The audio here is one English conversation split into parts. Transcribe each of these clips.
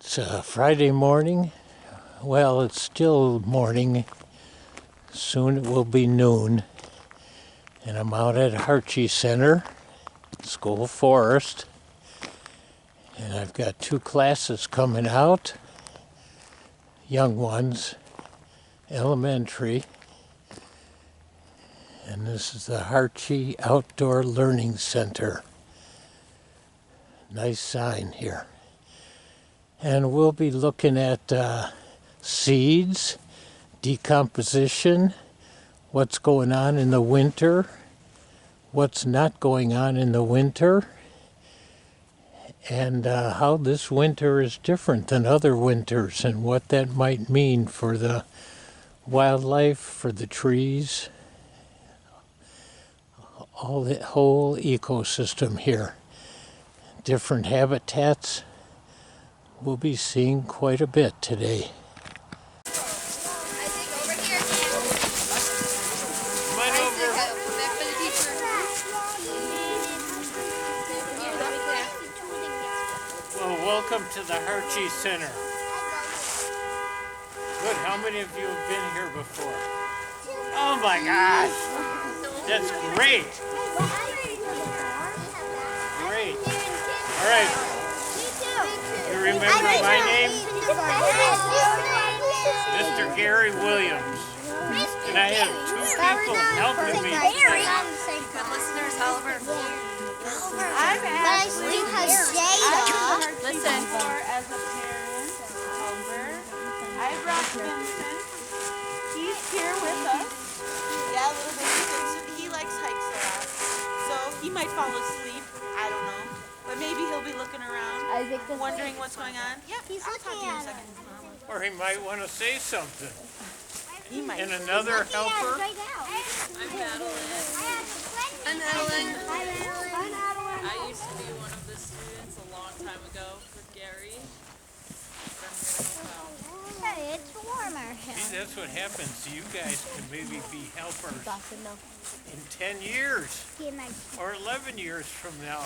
It's Friday morning. Well, it's still morning. Soon it will be noon. And I'm out at Harchie Center, School Forest. And I've got two classes coming out. Young ones, elementary. And this is the Harchie Outdoor Learning Center. Nice sign here. And we'll be looking at seeds, decomposition, what's going on in the winter, what's not going on in the winter, and how this winter is different than other winters and what that might mean for the wildlife, for the trees, all the whole ecosystem here. Different habitats. We'll be seeing quite a bit today. Well, welcome to the Harchie Center. Good. How many of you have been here before? Oh my gosh! That's great. Great. All right. You remember my name? Mr. Gary Williams. And I have two people helping me. Good listeners, Oliver. I'm Ashley. Listen. As a parent, Oliver. I brought Vincent. He's here with us. Yeah, little baby Vincent. He likes hikes a lot. So he might fall asleep. I don't know. But maybe he'll be looking around, wondering what's going on. Yeah, I'll talk to you in a second. Or he might want to say something. He might. And another helper? I'm Madeline. I used to be one of the students a long time ago with Gary. It's warmer here. See, that's what happens. You guys can maybe be helpers in 10 years or 11 years from now.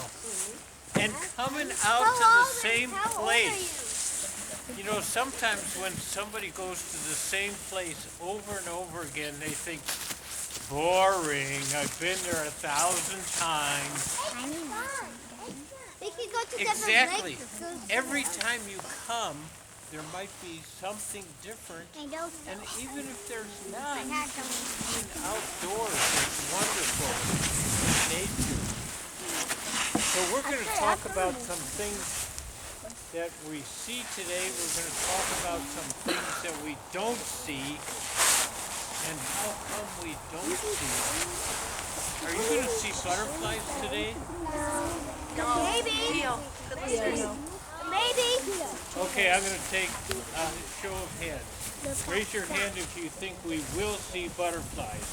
And coming out to the same place. You know, sometimes when somebody goes to the same place over and over again, they think, boring, I've been there 1,000 times. Exactly. Every time you come, there might be something different. And even if there's not, being outdoors is wonderful. Nature. So we're going to talk about some things that we see today. We're going to talk about some things that we don't see and how come we don't see them. Are you going to see butterflies today? Maybe. Maybe. Okay, I'm going to take a show of hands. Raise your hand if you think we will see butterflies.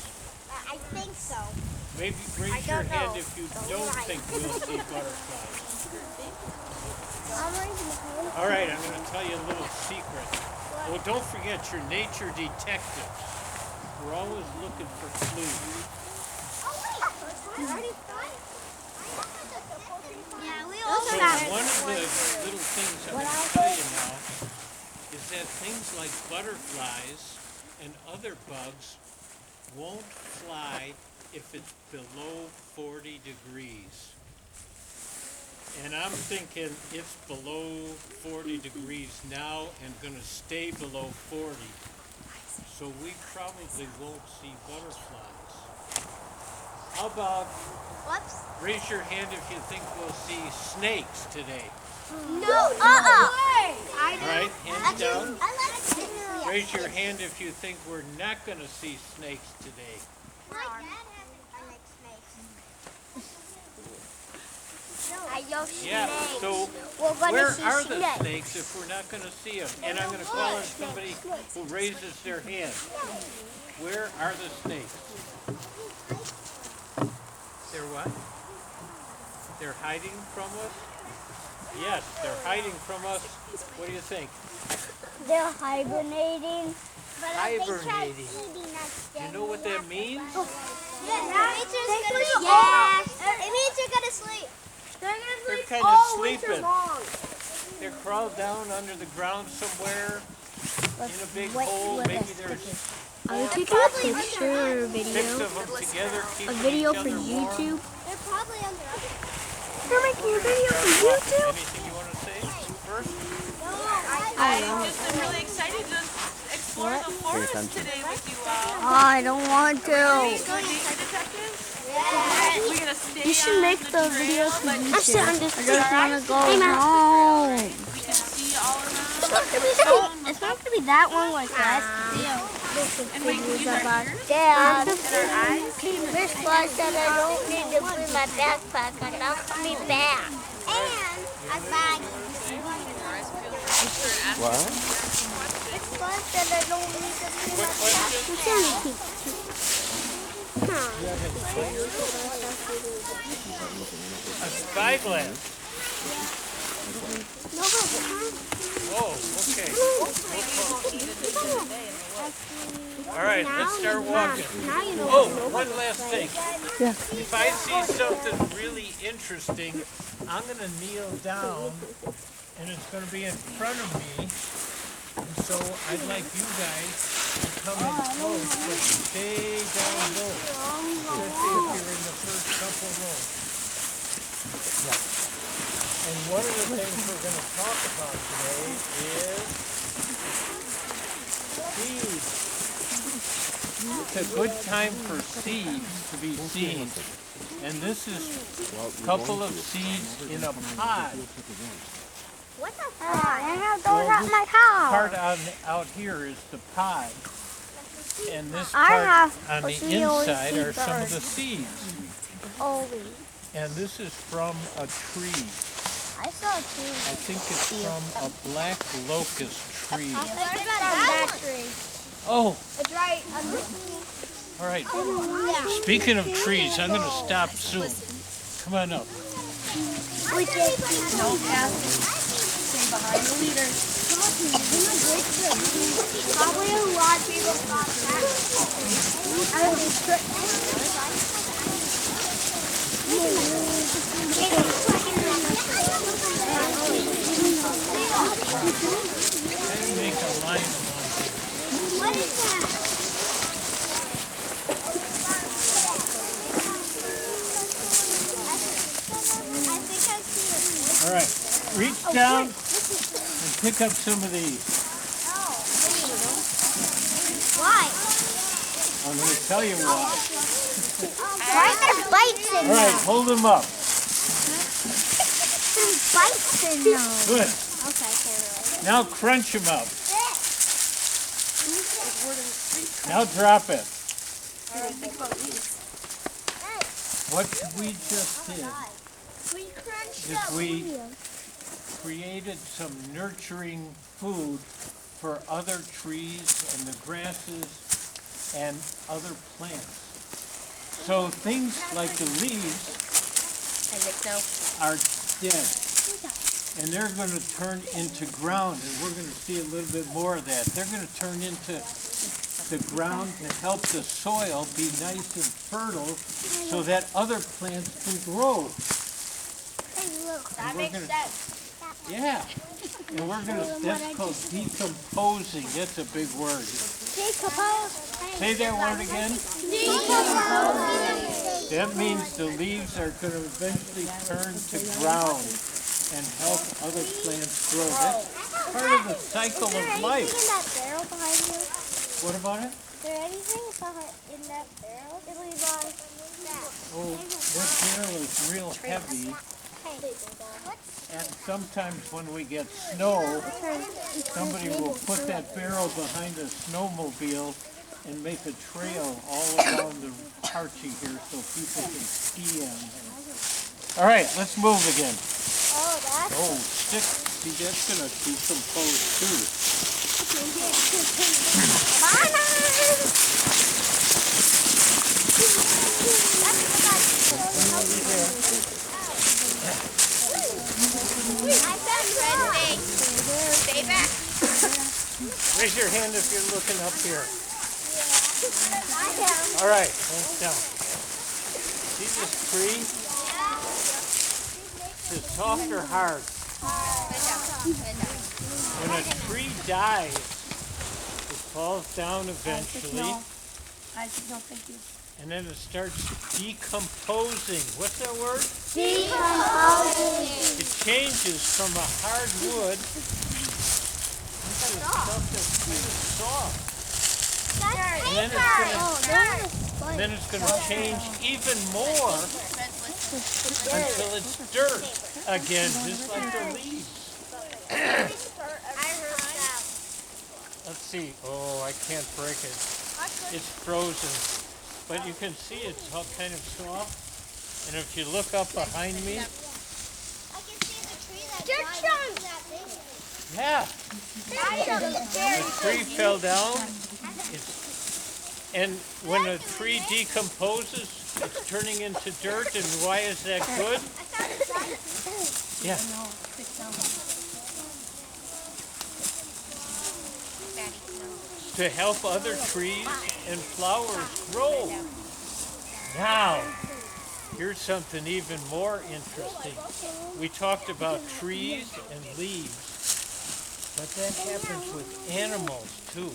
I think so. Maybe raise your hand if you don't think we'll see butterflies. All right, I'm going to tell you a little secret. Oh, don't forget, you're nature detectives. We're always looking for clues. So one of the little things I'm going to tell you now is that things like butterflies and other bugs won't fly if it's below 40 degrees. And I'm thinking it's below 40 degrees now and going to stay below 40. So we probably won't see butterflies. How about, raise your hand if you think we'll see snakes today. No. All right, hands down. I like snakes. Raise your hand if you think we're not going to see snakes today. My dad has snakes. Yeah, so where are the snakes if we're not going to see them? And I'm going to call on somebody who raises their hand. Where are the snakes? They're what? They're hiding from us? Yes, they're hiding from us. What do you think? They're hibernating. Hibernating. You know what that means? Yeah, it means they're gonna sleep. They're kind of sleeping. They're crawl down under the ground somewhere in a big hole. Maybe there's I'm taking a picture or 6 video. of them together. A video for YouTube. They're probably under You're making a video for YouTube? Anything you want to say first? I've just been really excited to explore the forest today with you all. I don't want to. Nature detectives? We're gonna stay You should make on the trail, videos for but YouTube. I just want to go we home. can see all around. It's not going to be that one like last video. And we can use our ears Dad, and our eyes. Miss Claus said I don't need to bring my backpack. I left me back. And a bag. What? Miss Claus said I don't need to bring my backpack. I'm trying to keep A spyglass. Whoa, okay. All right, let's start walking. Oh, one last thing. If I see something really interesting, I'm going to kneel down, and it's going to be in front of me. And so I'd like you guys to come in close, but stay down low, especially if you're in the first couple rows. And one of the things we're going to talk about today is seeds. It's a good time for seeds to be seen. And this is a couple of seeds in a pod. What's a pod? I have those at my house. Part out here is the pod. And this part on the inside are some of the seeds. And this is from a tree. I saw a tree. I think it's from a black locust tree. That tree. Oh, It's right under. all right. Speaking of trees, I'm going to stop soon. Come on up. Which is no stay behind the leader. Probably a lot of people thought Make a line along what is that? I think I see it. All right. Reach down and pick up some of these. Why? I'm going to tell you why. Why are there bites in All right, them? hold them up. There's bites in them. Good. Okay, okay, Now crunch them up. Now drop it. What we just did is we created some nurturing food for other trees and the grasses and other plants. So things like the leaves are dead. And they're going to turn into ground, and we're going to see a little bit more of that. They're going to turn into the ground to help the soil be nice and fertile so that other plants can grow. Hey, look, that And we're makes gonna- sense. Yeah. And we're going to, that's called decomposing. That's a big word. Decompose. Say that word again. Decompose. That means the leaves are going to eventually turn to ground and help other plants grow. That's part of the cycle of life. Is there anything in that barrel behind you? What about it? Is there anything in that barrel? It leaves on that. Oh, that barrel is real heavy, and sometimes when we get snow, somebody will put that barrel behind a snowmobile and make a trail all around the Archie here so people can ski on it. All right, let's move again. Oh, that's Oh, stick. See, that's going to decompose too. Stay back. Raise your hand if you're looking up here. All right, hands down. See this tree? Is it soft or hard? When a tree dies, it falls down eventually, and then it starts decomposing. What's that word? Decomposing. It changes from a hard wood into stuff that's kind of soft. And then it's going to change even more until it's dirt again, just like the leaves. Let's see. Oh, I can't break it. It's frozen. But you can see it's all kind of soft. And if you look up behind me, yeah, the tree fell down. And when a tree decomposes, it's turning into dirt. And why is that good? Yeah. To help other trees and flowers grow. Now, here's something even more interesting. We talked about trees and leaves, but that happens with animals too.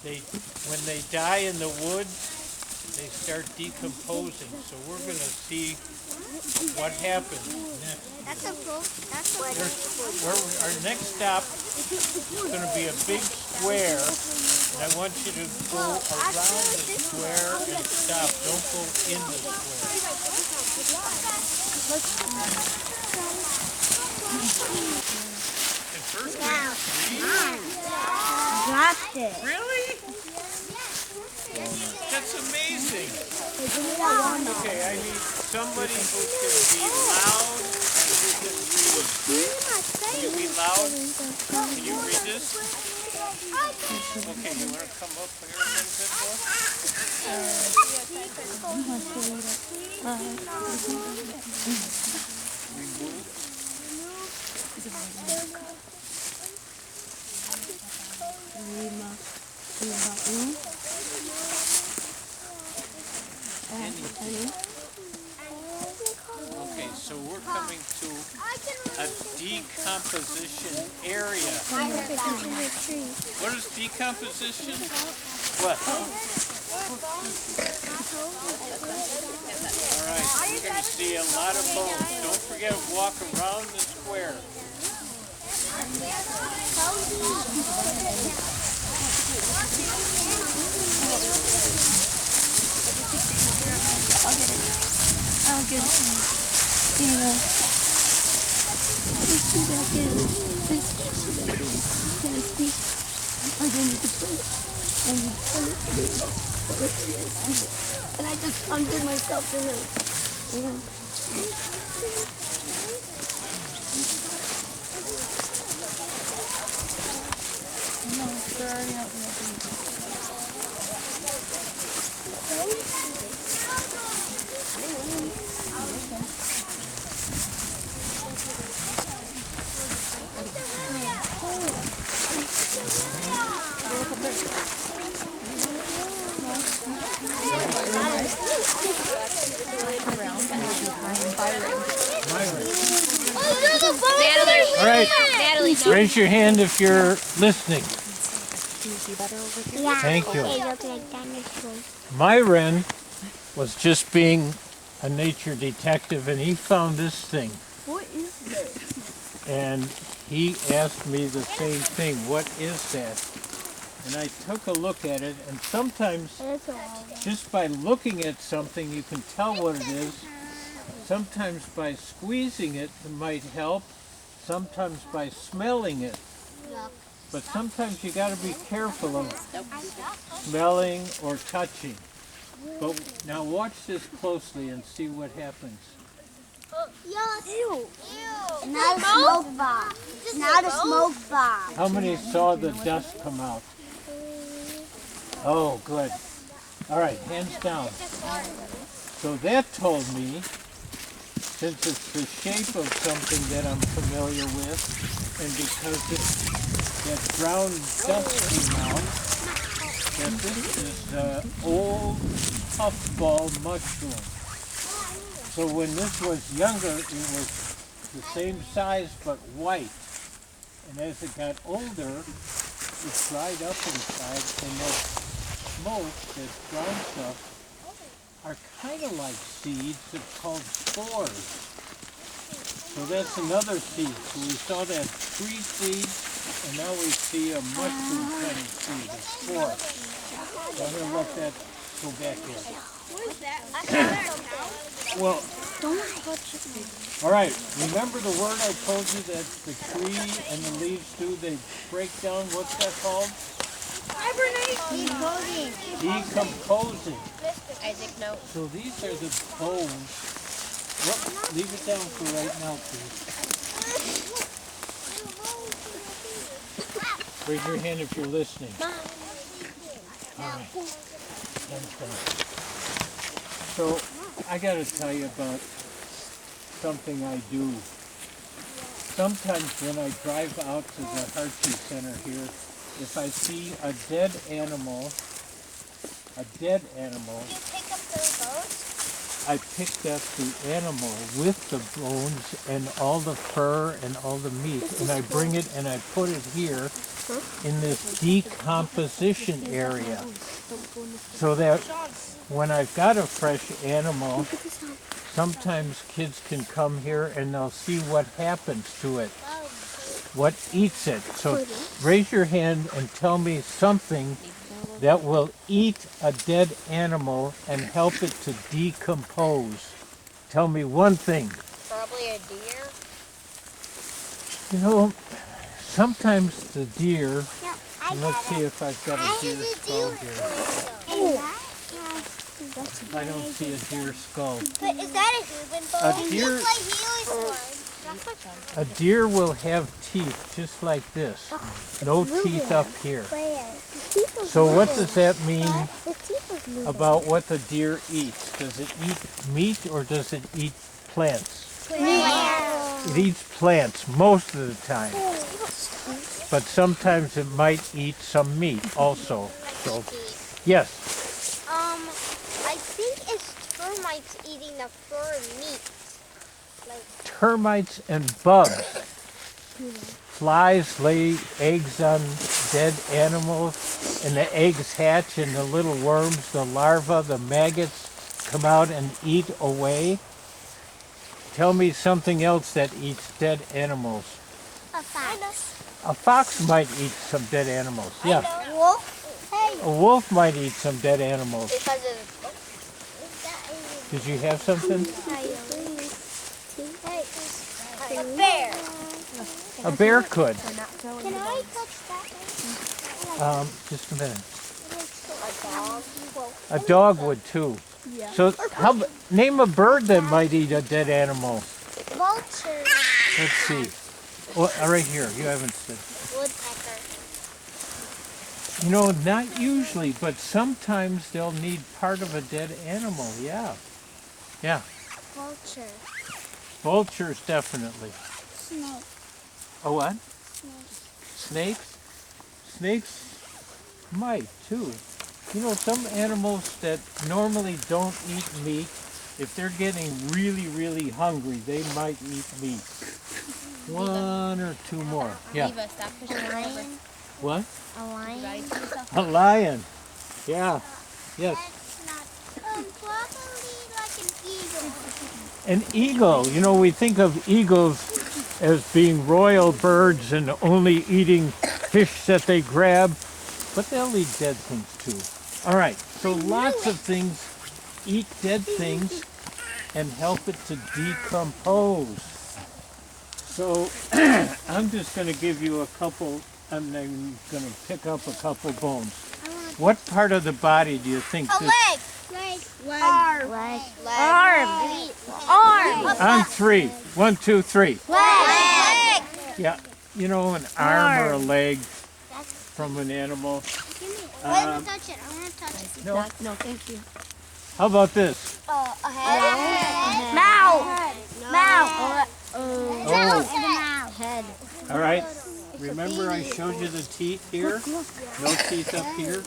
When they die in the woods, they start decomposing. So we're going to see what happens next. Our next stop is going to be a big square, and I want you to go around the square and stop. Don't go in the square. And first Dropped it. really? That's amazing. Okay, I need somebody who can be loud and who can read. Can you be loud? Can you read this? Okay, you want to come up here a little bit more? Remove. Okay, so we're coming to a decomposition area. What is decomposition? What? All right, you're going to see a lot of bones. Don't forget to walk around the square. I'll get it. Yeah. And I just undid myself in it. No, they're already out there. All right, raise your hand if you're listening. Yeah. Thank you. They look like dinosaurs. Myron was just being a nature detective, and he found this thing. What is this? And he asked me the same thing, what is that? And I took a look at it, and sometimes just by looking at something you can tell what it is. Sometimes by squeezing it, it might help. Sometimes by smelling it. But sometimes you got to be careful of smelling or touching. But now watch this closely and see what happens. Ew. Not a smoke bomb. Not a smoke bomb. How many saw the dust come out? Oh, good. All right, hands down. So that told me, since it's the shape of something that I'm familiar with, and because that brown dust came out, that this is old puffball mushroom. So when this was younger, it was the same size but white. And as it got older, it dried up inside, and that smoke, that brown stuff, are kind of like seeds. It's called spores. So that's another seed. So we saw that tree seed, and now we see a mushroom kind of seed, a spore. So I'm going to let that go back in. What is that? Well, Don't touch it. all right, remember the word I told you that the tree and the leaves do? They break down, what's that called? Decoding. Decomposing. Isaac, no. So these are the bones. Whoop, leave it down for right now, please. Raise your hand if you're listening. All right. So I got to tell you about something I do. Sometimes when I drive out to the Hartsey Center here, if I see a dead animal, You pick up those bones? I picked up the animal with the bones and all the fur and all the meat, and I bring it and I put it here in this decomposition area, so that when I've got a fresh animal, sometimes kids can come here and they'll see what happens to it, what eats it. So raise your hand and tell me something that will eat a dead animal and help it to decompose. Tell me one thing. Probably a deer. You know, sometimes the deer, Yeah, and let's see if I've got a deer skull here. If I don't see a deer skull. But is that a human bone? A deer- It looks like Healy's one. A deer will have teeth just like this. No teeth up here. So what does that mean about what the deer eats? Does it eat meat or does it eat plants? It eats plants most of the time. But sometimes it might eat some meat also. So, yes. I think it's termites eating the fur and meat. Termites and bugs. Flies lay eggs on dead animals, and the eggs hatch, and the little worms, the larvae, the maggots come out and eat away. Tell me something else that eats dead animals. A fox. A fox might eat some dead animals. Yeah. Wolf. Hey. A wolf might eat some dead animals. Because of. Did you have something? Hey. A bear. A bear could. Can I touch that? Just a minute. A dog. A dog would too. So, name a bird that might eat a dead animal. Vulture. Let's see. Well, right here. You haven't said. Woodpecker. You know, not usually, but sometimes they'll need part of a dead animal. Yeah. Yeah. Vulture. Vultures, definitely. Snake. A what? Snake. Snakes? Snakes might too. You know, some animals that normally don't eat meat, if they're getting really, really hungry, they might eat meat. One or two more. Yeah. What? A lion. A lion. Yeah. Yes. Probably like an eagle. An eagle. You know, we think of eagles as being royal birds and only eating fish that they grab, but they'll eat dead things too. All right, so lots of things eat dead things and help it to decompose. So I'm just going to give you a couple, I'm going to pick up a couple bones. What part of the body do you think A this? leg. Arm. Arm. On three. 1, 2, 3. Leg. Yeah, you know, an arm or a leg from an animal. I want to touch it. I want to touch it. No. No, thank you. How about this? A head. Mouth. Mouth. Oh, Head. all right. Remember I showed you the teeth here? No teeth up here.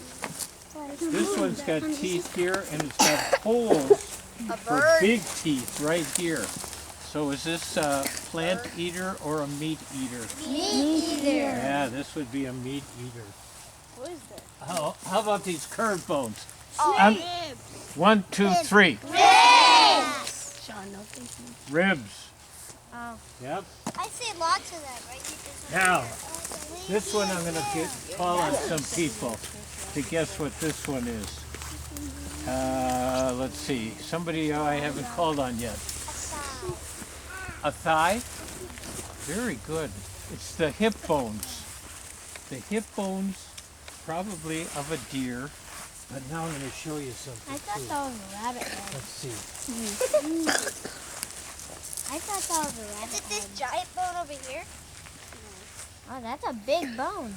This one's got teeth here, and it's got holes for big teeth right here. So is this a plant eater or a meat eater? Meat eater. Yeah, this would be a meat eater. What is that? How about these curved bones? Oh. 1, 2, 3. Sean, no thank you. Ribs. Oh. Yep. I see lots of them, right? Now, this one I'm going to call on some people to guess what this one is. Let's see. Somebody I haven't called on yet. A thigh? Very good. It's the hip bones. The hip bones, probably of a deer. But now I'm going to show you something. I thought that was a rabbit head. Let's see. I thought that was a rabbit head. Is it this giant bone over here? Oh, that's a big bone.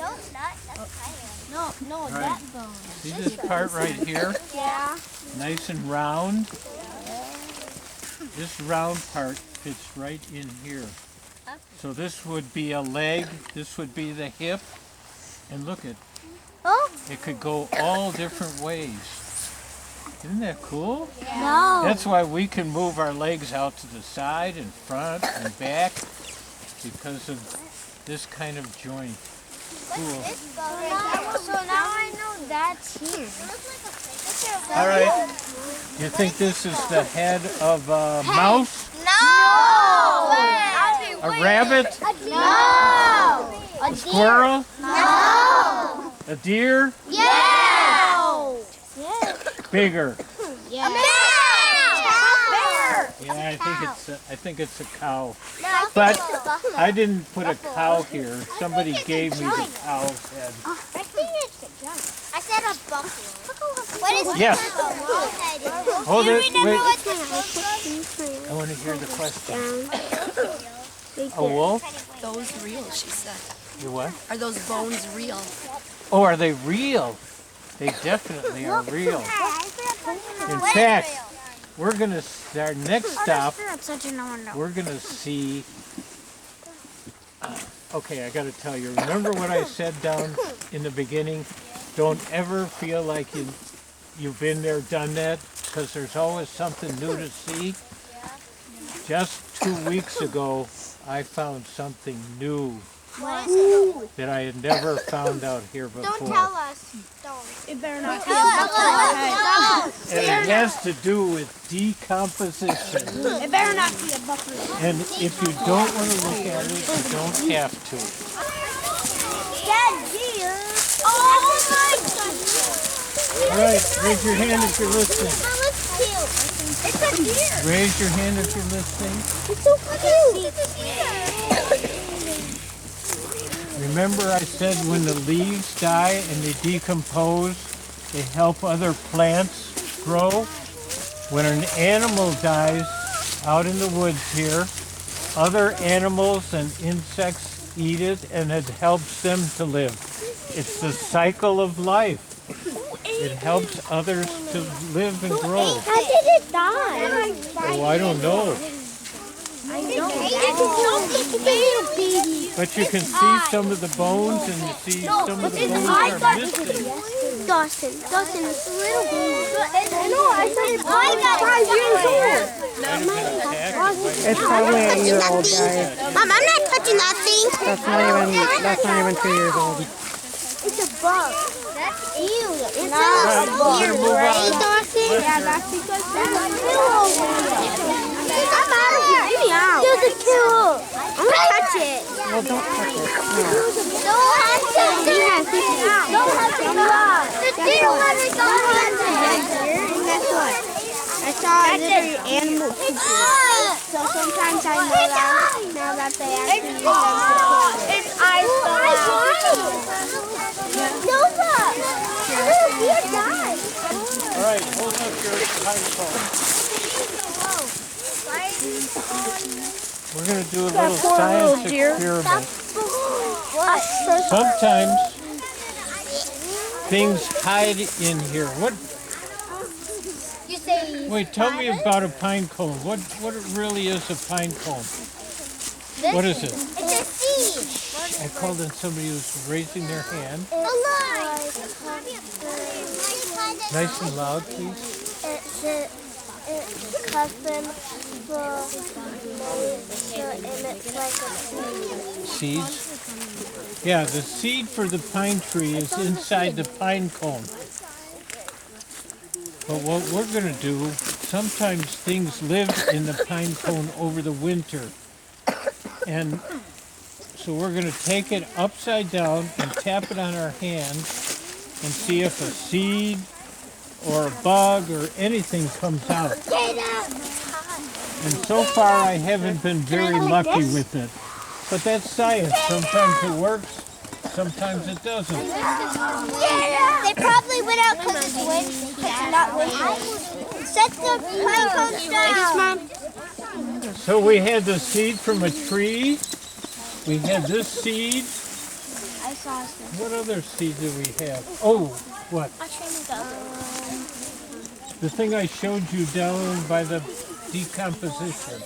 No, it's not. That's tiny. No, Right. that bone. See this part right here? Yeah. Nice and round. This round part fits right in here. So this would be a leg, this would be the hip, and look it. Oh. It could go all different ways. Isn't that cool? No. That's why we can move our legs out to the side and front and back because of this kind of joint. Cool. So now I know that's here. All right. You think this is the head of a mouse? No. A rabbit? No. A squirrel? No. A deer? Yeah. Yeah. Bigger. Yeah. Bear. Yeah, I think it's a cow. No, But I didn't put a cow here. Somebody gave me the cow's head. I think it's a giant. I said a buffalo. What is Yes. a long head? Hold Do you it. remember Wait. what this was? I want to hear the question. A wolf? Those real, she said. You what? Are those bones real? Oh, are they real? They definitely are real. In What is fact, real? we're gonna our next stop. Such a no-no. We're gonna see. Okay, I gotta tell you. Remember what I said down in the beginning? Don't ever feel like you've been there, done that, because there's always something new to see. Just 2 weeks ago, I found something new What is it? that I had never found out here Don't before. tell us. Don't. It better not Tell us. And it has to do with decomposition. It better not be a buffalo. And if you don't want to look at it, you don't have to. Dead deer. Oh my God. All right, raise your hand if you're listening. That looks cute. It's a deer. Raise your hand if you're listening. It's so cute. It's a deer. Remember I said when the leaves die and they decompose, they help other plants grow? When an animal dies out in the woods here, other animals and insects eat it and it helps them to live. It's the cycle of life. It helps others to live and grow. How did it die? Oh, I don't know. But you can see some of the bones and you see some of the bones are missing. Dawson, it's a little baby. No, I said it's 5 years old. It's probably a year old, guys. Mom, I'm not touching that thing. That's not even 2 years old. It's a bug. That's ew. It's Right, a we're bug, gonna move right, on. Dawson? Yeah, that's because I'm out of here. Get me out. Dude, it's cute. I'm gonna touch it. Well, don't touch it. Don't touch it. Don't touch it. The deer let me go. And guess what? I saw another animal pooping. So sometimes I know that now that they actually use them to kill. Its eyes fell out. Nova! Little deer died. All right, hold up your hind phone. We're going to do a little science experiment. Sometimes things hide in here. You say Wait, tell me about a pine cone. What it really is a pine cone? What is it? it's a seed. I called in somebody who's raising their hand. Nice and loud, please. It's a cousin for Seeds? Yeah, the seed for the pine tree is inside the pine cone. But what we're going to do, sometimes things live in the pine cone over the winter. And so we're going to take it upside down and tap it on our hand and see if a seed or a bug or anything comes out. And so far I haven't been very lucky with it. But that's science. Sometimes it works, sometimes it doesn't. They probably went out because it's wind. It's not windy. Set the pine cones down. So we had the seed from a tree. We had this seed. I saw some. What other seed did we have? Oh, what? The thing I showed you down by the decomposition.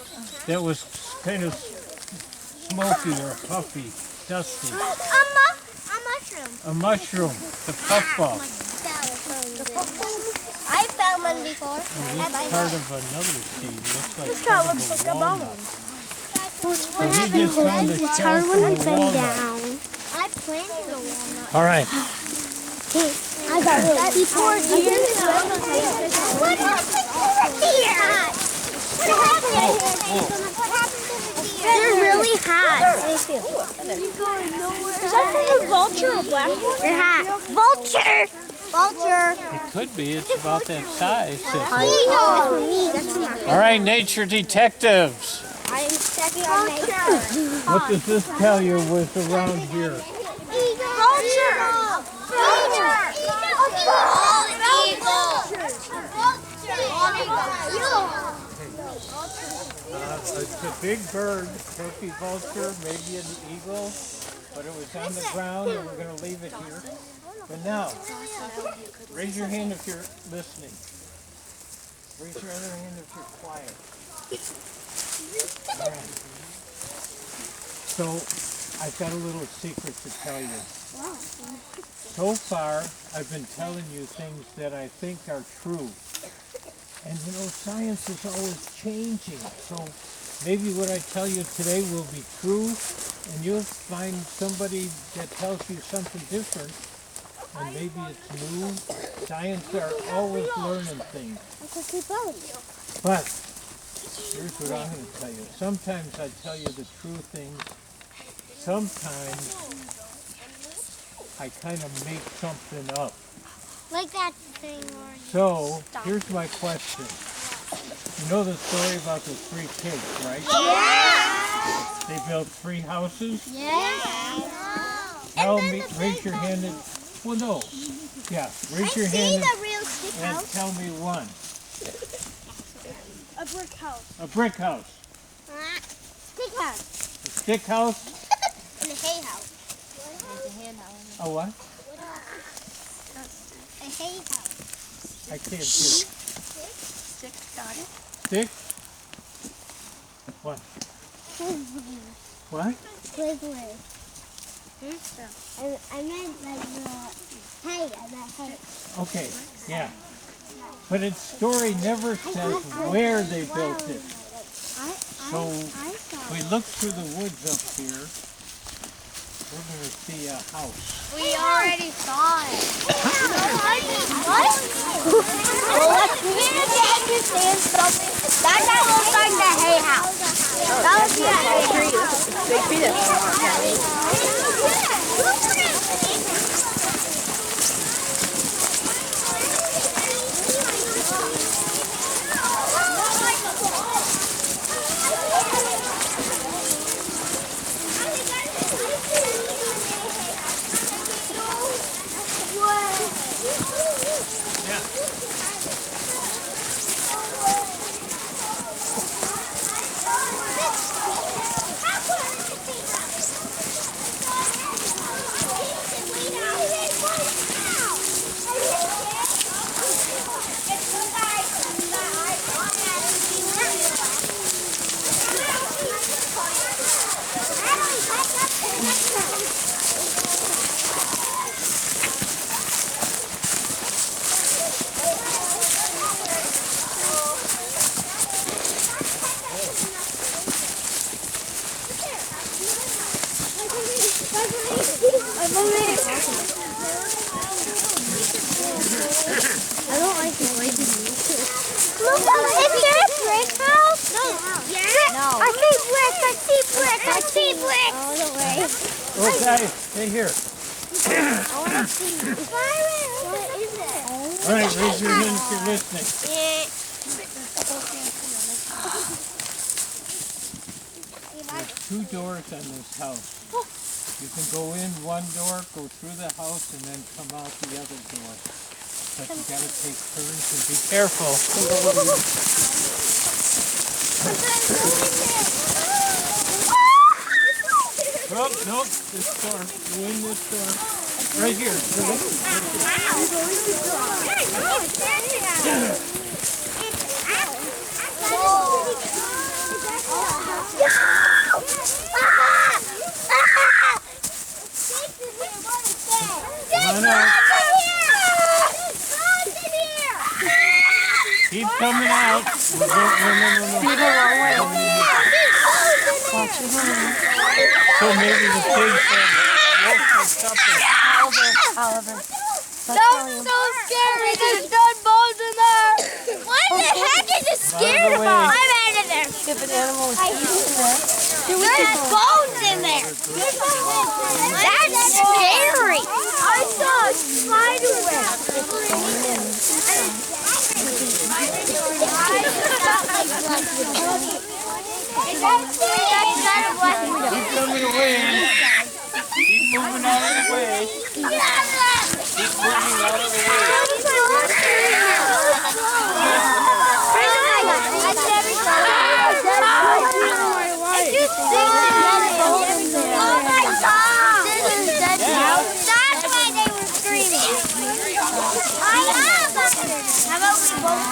That was kind of smoky or puffy, dusty. A mushroom. A mushroom, the puffball. I found one before. Oh, this is part of another seed. Looks like part of a walnut. So he just found the shell from a walnut. I planted a walnut. All right. I got it. Before you. What happened to the deer? What happened? What happened to the deer? They're really hot. Is that from a vulture or black one? They're hot. Vulture. Vulture. It could be. It's about that size. That's All right, nature detectives. I am checking on nature. What does this tell you was around here? Vulture. Vulture. It's a big bird, turkey vulture, maybe an eagle, but it was on the ground and we're going to leave it here. But now, raise your hand if you're listening. Raise your other hand if you're quiet. All right. So, I've got a little secret to tell you. So far, I've been telling you things that I think are true. And you know, science is always changing. So maybe what I tell you today will be true, and you'll find somebody that tells you something different, and maybe it's new. Science are always learning things. But here's what I'm going to tell you. Sometimes I tell you the true things. Sometimes I kind of make something up. Like that thing where So, here's my question. You know the story about the 3 pigs, right? Yeah. They built 3 houses? Yeah. Tell me, raise your hand and, well no. Yeah, raise your hand the real stick and house. tell me one. A brick house. A brick house. Stick house. A stick house? And a hay house. A what? A hay house. I can't hear. Stick, got it. Stick? What? What? Twizzler. I meant like the hay. I meant hay. Okay, yeah. But its story never says where they built it. So, we look through the woods up here. We're going to see a house. We already saw it. What? Well, let's understand something. That guy looks like the hay house. That would be a hay house. Big peanut. I don't like the way he moves. Look, is there a brick house? No. Yeah? No. I see bricks, I see bricks, I see bricks. All the way. Okay, stay here. I want to see. Byron, what is it? All right, raise your hand if you're listening. There's 2 doors on this house. You can go in one door, go through the house, and then come out the other door. But you gotta take turns and be careful. Nope, this door. Go in this door. Right here. Come on out. Keep coming out. No. So maybe the pigs have something. Oliver. That's so scary. There's dead bones in there. What the heck is it scared about? I'm out of there. If an animal is There's bones in there. That's scary. I saw a spider web. Keep coming away. Keep moving out of the way. Keep moving out of the way. That's why they were screaming. I have them. How about we both?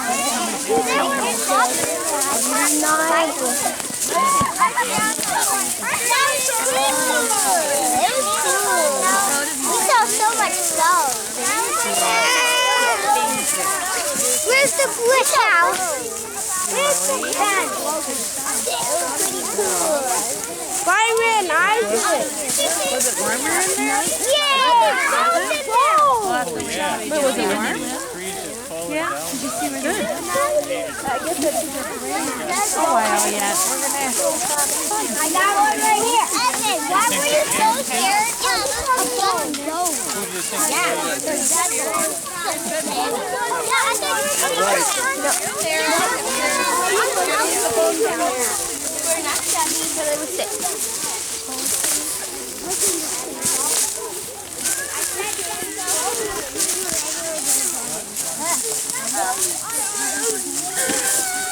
We saw so much snow. Where's the brick house? Where's the pen? Pretty cool. Byron, Isaac. Was it warmer in there? Yeah, But was it warm? Yeah. Did you see where good? Oh wow, yeah. We're gonna I got one right here. Evan, why were you so scared?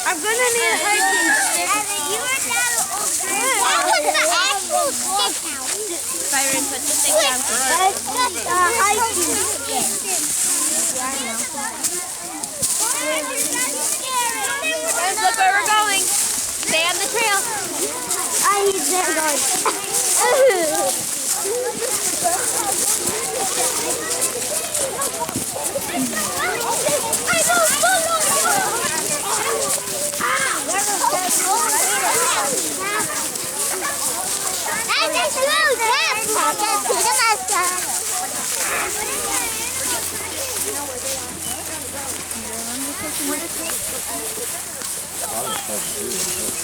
I'm gonna need a hiking stick. That was the actual stick house. Byron, put the stick down. That's just a hiking stick. Guys, look where we're going. Stay on the trail. I need that going.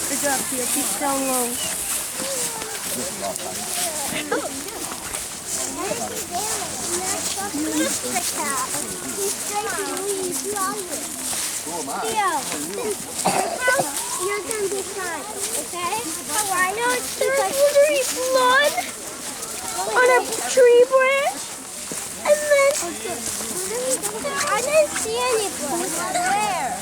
Good job, Tia. Keep down low. You're gonna be fine, okay? Why not? There's literally blood on a tree branch, and then I didn't see any blood. Where?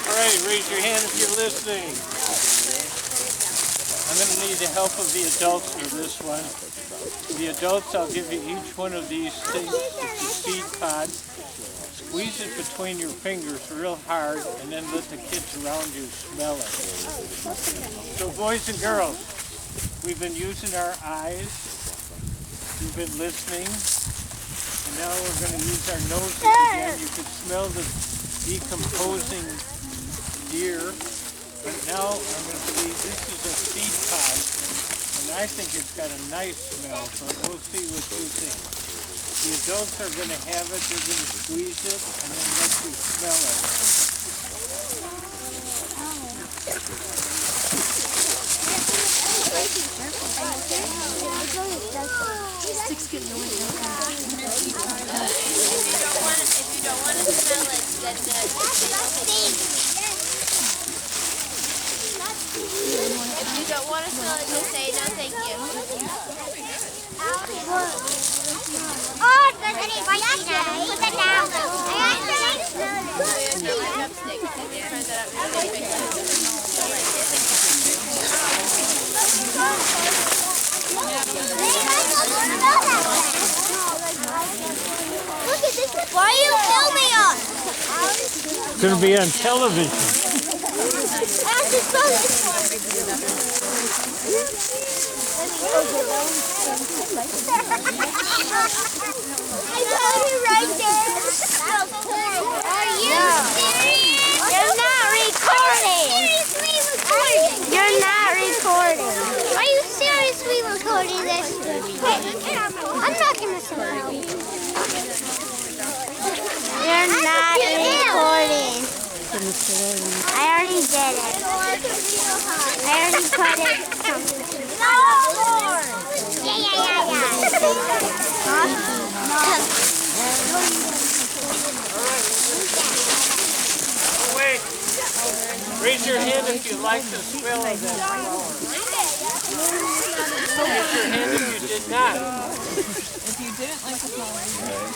All right, raise your hand if you're listening. I'm going to need the help of the adults for this one. The adults, I'll give you each one of these things. It's a seed pod. Squeeze it between your fingers real hard, and then let the kids around you smell it. So boys and girls, we've been using our eyes. We've been listening. And now we're going to use our noses again. You can smell the decomposing deer Now I'm going to see, this is a seed pod, and I think it's got a nice smell, so we'll see what you think. The adults are going to have it, they're going to squeeze it, and then let you smell it. Sticks get really if you don't want to smell it, then if you don't want to smell it, just say no thank you. Oh, there's any right here. Put that down. Look at this. Why are you filming us? It's going to be on television. I got it right there. Are you serious? You're not recording. You're not recording. Are you seriously recording this? I'm not going to smile. You're not recording. I already did it. I already put it something. Yeah. Wait. Raise your hand if you like the smell of that flower. Raise your hand if you did not. If you didn't like the smell, raise your hand.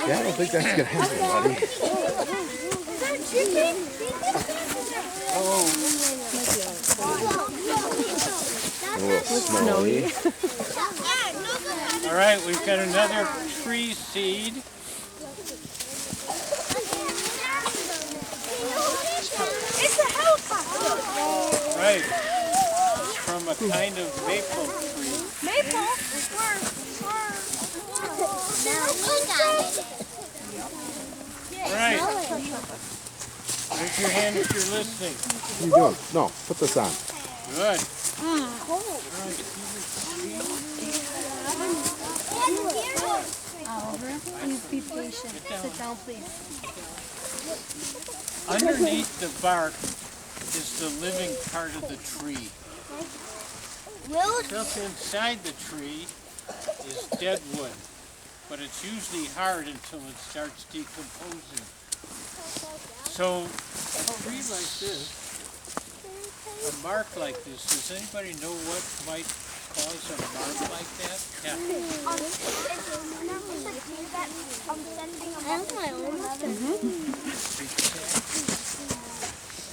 Yeah, I don't think that's gonna happen, buddy. A little snowy. All right, we've got another tree seed. It's a helicopter. Right. From a kind of maple tree. Maple? Right. Raise your hand if you're listening. What are you doing? No, put this on. Good. Oliver, please be patient. Sit down, please. Underneath the bark is the living part of the tree. Built inside the tree is dead wood, but it's usually hard until it starts decomposing. So a tree like this, a mark like this, does anybody know what might cause a mark like that? Yeah.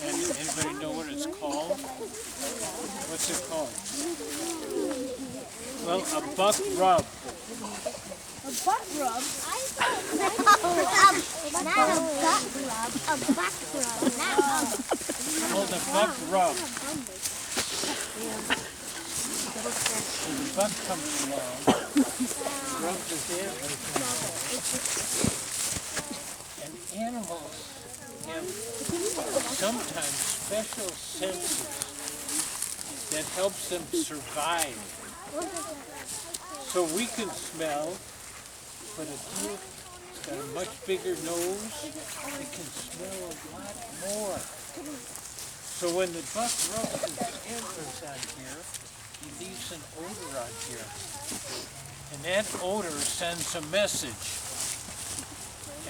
And anybody know what it's called? What's it called? Well, a buck rub. A butt rub? Not a butt rub, a butt rub. Called a buck rub. So the buck comes along, rubs his antlers and animals have sometimes special senses that helps them survive. So we can smell, but a deer has got a much bigger nose, it can smell a lot more. So when the buck rubs his antlers on here, he leaves an odor on here. And that odor sends a message.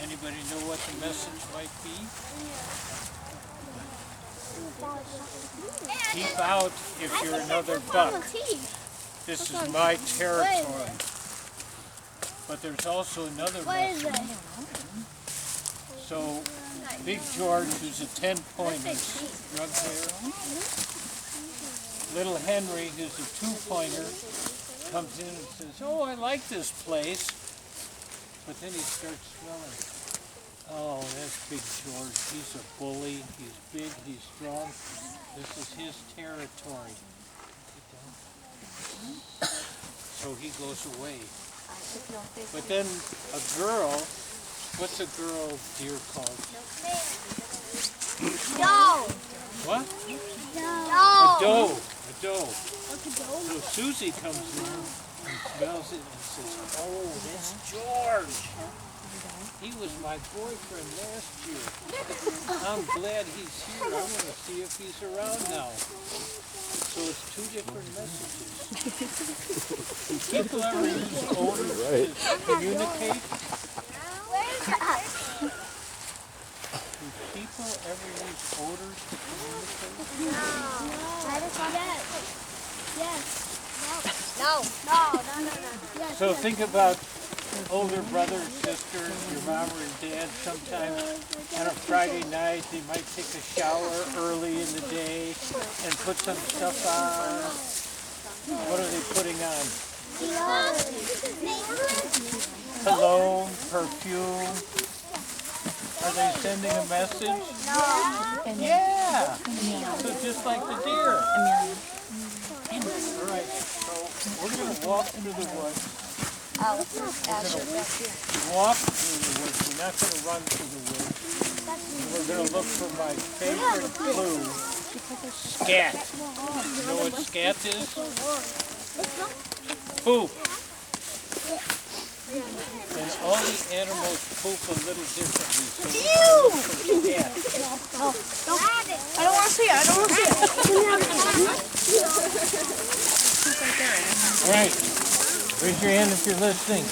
Anybody know what the message might be? Keep out if you're another buck. This is my territory. But there's also another message. So Big George, who's a 10-pointer, drug there. Little Henry, who's a 2-pointer, comes in and says, "Oh, I like this place. but then he starts swelling. Oh, that's Big George. He's a bully. He's big. He's strong. This is his territory. So he goes away. But then a girl, what's a girl deer called? Doe. What? Doe. A doe. A doe. So Susie comes in and smells it and says, oh, that's George. He was my boyfriend last year. I'm glad he's here. I want to see if he's around now. So it's two different messages. People ever use odors to communicate? Do people ever use odors to communicate? No. So think about older brothers, sisters, your mom or your dad. Sometimes on a Friday night they might take a shower early in the day and put some stuff on. What are they putting on? Cologne, perfume. Are they sending a message? No. Yeah. So just like the deer. All right, so we're going to walk through the woods. We're going to walk through the woods. We're not going to run through the woods. We're going to look for my favorite clue, scat. You know what scat is? Poop. And all the animals poop a little differently. So we're going to look for scat. I don't want to see it. I don't want to see it. All right. Raise your hand if you're listening.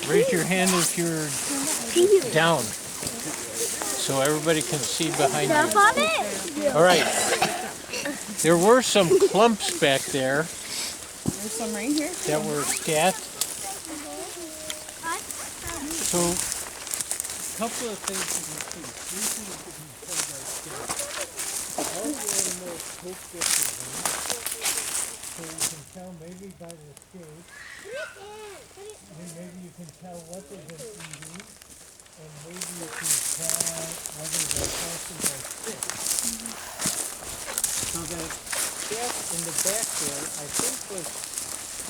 Raise your hand if you're down, so everybody can see behind you. All right. There were some clumps back there. There's some right here. That were scat. So, a couple of things you can see. Usually you can tell by scat. All the animals poop differently. So you can tell maybe by the shape. And maybe you can tell what they've been eating. And maybe you can tell whether they're passing by spit. So that scat in the back there, I think was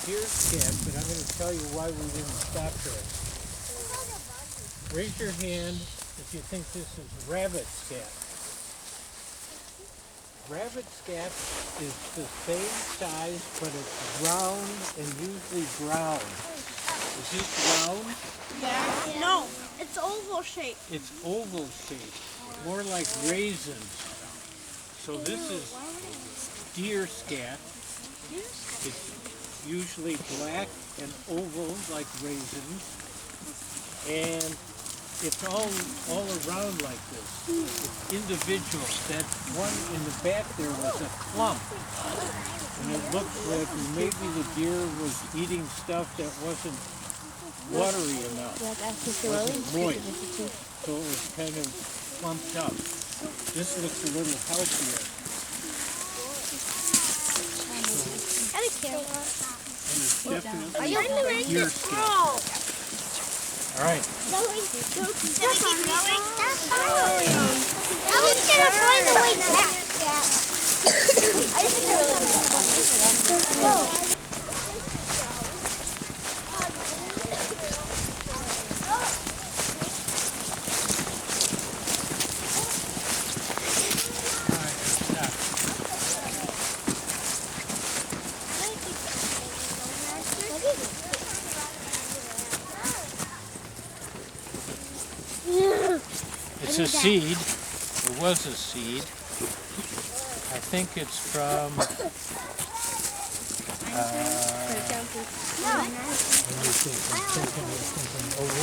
deer scat, but I'm going to tell you why we didn't stop there. Raise your hand if you think this is rabbit scat. Rabbit scat is the same size, but it's round and usually brown. Is this round? Yeah. No, it's oval shaped. It's oval shaped, more like raisins. So this is deer scat. It's usually black and oval like raisins. And it's all around like this. It's individual. That one in the back there was a clump. And it looked like maybe the deer was eating stuff that wasn't watery enough. Wasn't moist. So it was kind of clumped up. This looks a little healthier. And it's definitely deer skin. All right. Now he's gonna find the way back. It's a seed. It was a seed. I think it's from let me think. I'm thinking over